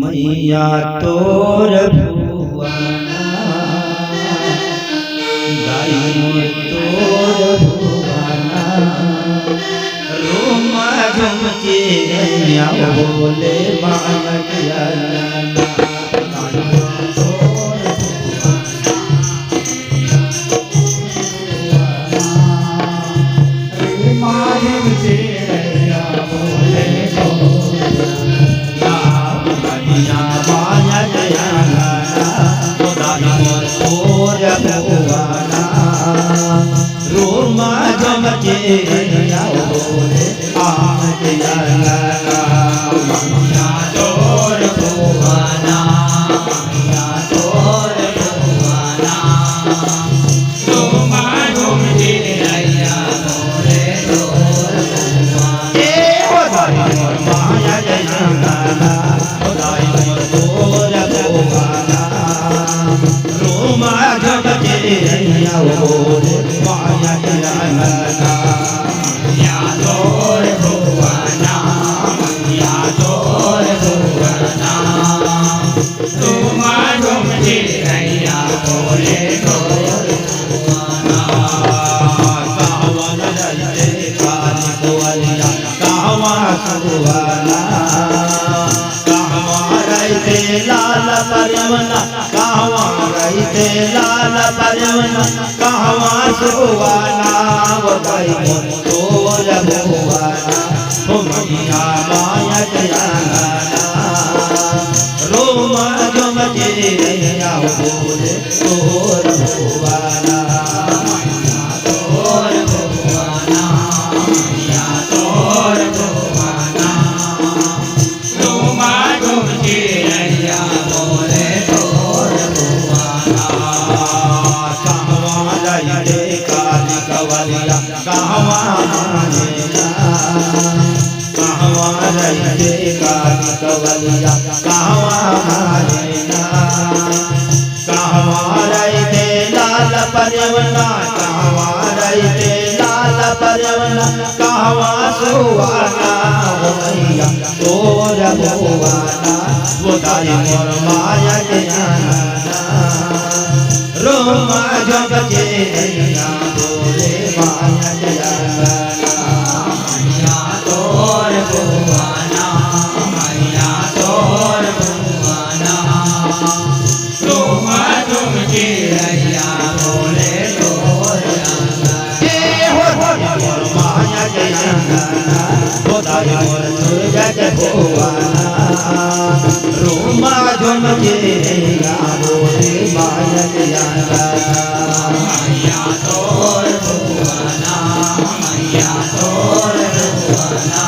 मैया तोर भुवना गाई तोर भुवना रोमा झुमके गैया बोले माया रोमा झुमके गैया बोले मैया तोर भुवना मैया तोर भुवना रोमा झुमके गैया बोले तोर भुवना माया जयंगाना खुदाई मोर तोर भुवना रोमा झुमके गैया बोले माया जयंगाना मैया तोर भुवना मैया तोर भुवना रोमा झुमके गैया बोले तोर भुवना कहवन रहिते काली गोवलिया कहवा सुहाना कहवा रहिते लाल परवना कहवा रहिते लाल परवना कहवा सुहाना वो गाई मोर तोर भुवना ओ मैया माया जयंगाना रोमा झुमके गैया बोले तोर भुवना मैया तोर भुवना मैया तोर भुवना रोमा झुमके गैया बोले तोर भुवना कहवा रहिते काली कवलिया कहवा कहवा रहिते काली कवलिया कहवा कहवा रहिते लाल परवना कहवा रहिते लाल परवना कहवा सुहाना मैया तोर भुवना वो दाई मोर माया जयंगाना रोमा झुमके गैया बोले माया जयंगाना मैया तोर भुवना मैया तोर भुवना रोमा झुमके गैया बोले तोर मोर माया जयंगाना खुदाई मोर दुर्गा भुवना रोमा झुमके गैया बोले माया जयंगाना मैया तोर भुवना मैया तोर भुवना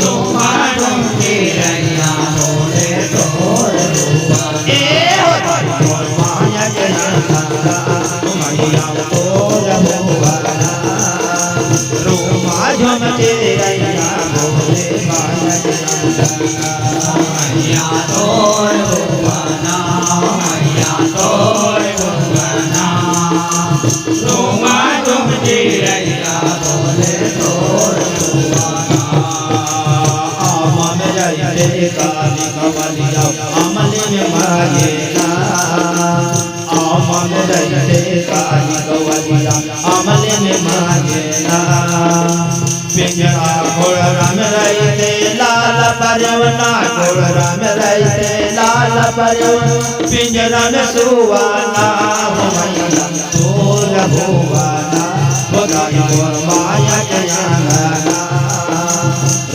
रोमा झुमके गैया बोले तोर भुवना मोर माया जयंगाना मैया तोर भुवना रोमा झुमके गैया बोले माया जयंगाना मैया तोर भुवना मैया तोर भुवना रोमा झुमके गैया बोले तोर भुवना आमा में रहिते काली कवलिया अमले में मायेला आमा में रहिते काली कवलिया अमले में मायेला पिंजरा घोड़ा में रहिते लाल परवना घोड़ा में रहिते लाल परवना पिंजरा में सुहाना मैया तोर भुवना वो गाई मोर माया जयंगाना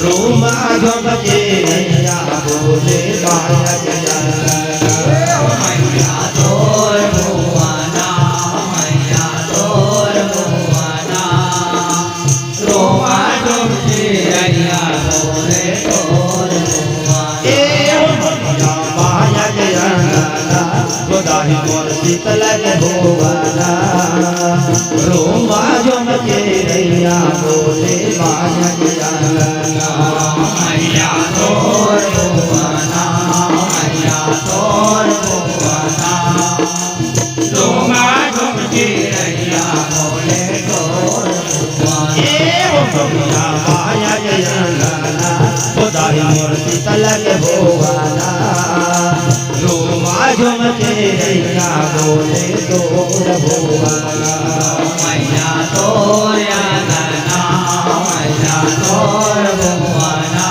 रोमा झुमके गैया बोले माया जयंगाना मैया तोर भुवना मैया तोर भुवना रोमा झुमके गैया बोले तोर भुवना माया जयंगाना खुदाई मोर शीतल भुवना रोमा झुमके गैया बोले माया जयंगाना मैया तोर भुवना मैया तोर भुवना रोमा झुमके गैया बोले तोर भुवना माया जयंगाना खुदाई मोर शीतल भुवना रैया बोले तोर भुवना मैया तोर अंगना मैया तोर भुवना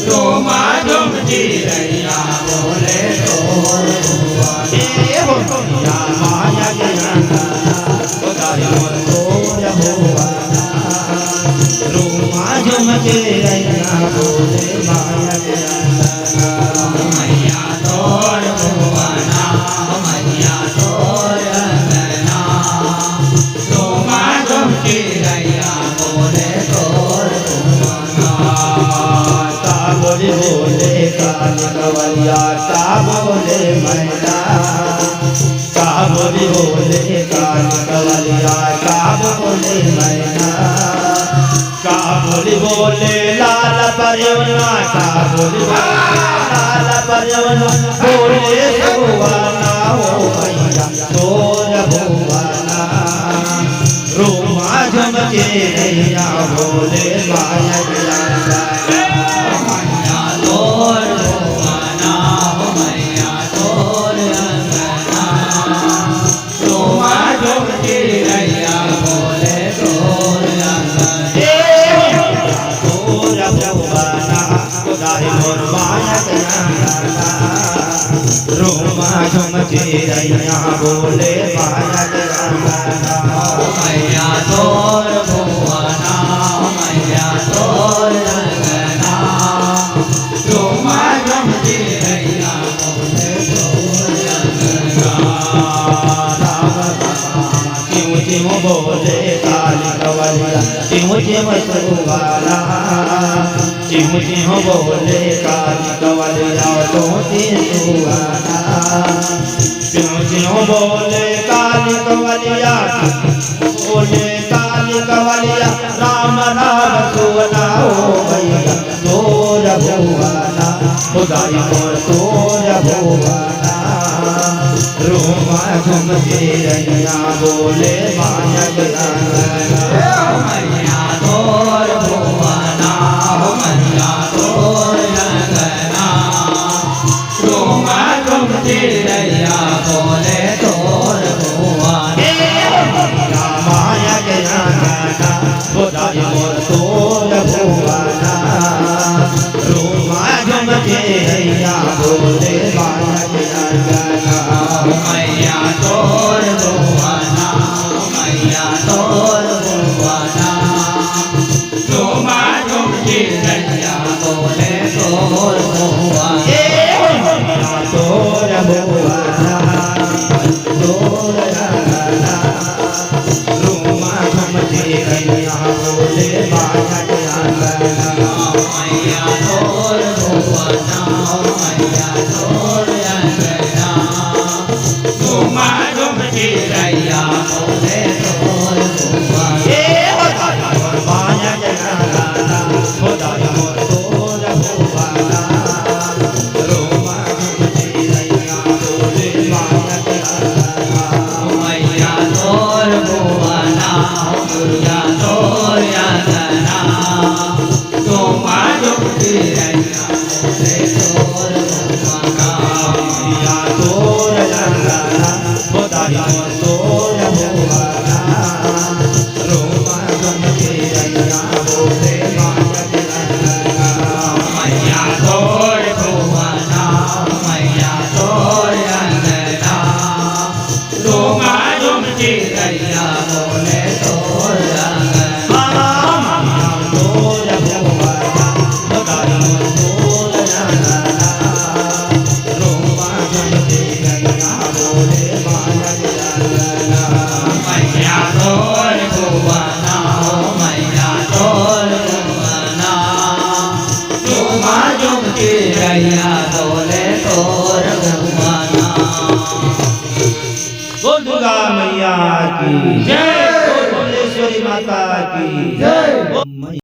झूमा झूमती रैया बोले तोर भुवना माया के गोदाई मोर तोर भुवना रूमा झुमके रैया बोले माया के मैया तोर भुवना मैया तोर अंगना झूमा झूमती रैया बोले तोर भुवना का बोले बोले कान कवलिया का बोले मैना का बोले कान कवलिया का बोले मैना का बोले लाल परवना का बोले लाल परवना बोले भुवना ओ मैया तोर भुवना रूमा झुमके रैया बोले माया मैया तोर भुवना मैया तोर अंगना झूमा झूमती रैया बोले तोर अंगना तोर भुवना गोदाई मोर माया रूमा झुमके रैया बोले माया मैया तोर भुवना मैया तोर अंगना झूमा झूमती रैया बोले तोर अंगना क्यों क्यों बोले काली कवलिया क्यों क्यों सुवाला क्यों क्यों बोले काली कवलिया तो सुवाला क्यों क्यों बोले काली कवलिया बोले काली कवलिया राम राम सुवना ओ भैया तोर भुवना खुदाई मोर तोर भुवना रूमा झुमके रैया बोले माया मैया तोर भुवना मैया तोर अंगना झूमा झूमती रैया बोले तोर भुवना माया खुदाई मोर तोर भुवना रूमा झुमके रैया बोले माया मैया तोर भुवना मैया तोर भुवना झूमा झूमती रैया बोले तोर भुवना तोर भुवना तोर रूमा झुमके रैया बोले माया मैया तोर भुवना मैया तोर अंगना झूमा झूमती रैया बोले तोर भुवना माया खुदाई मोर तोर भुवना रूमा झुमके रैया बोले माया मैया तोर भुवना मैया तोर अंगना झूमा झूमती रैया बोले तोर भुवना मैया तोर खुदाई मोर तोर भुवना रूमा झुमके रैया बोले मैया तोर भुवना मैया तोर अंगना झूमा झूमती रैया बोले तोर अंगना तोर भुवना खुदाई मोर तोर रूमा झुमके रैया बोले मैया तोर भुवना मैया तोर भुवना झूमा झूमती रैया बोले तोर भुवना बोल दुर्गा मैया की जय, बोल भुवनेश्वरी माता की जय।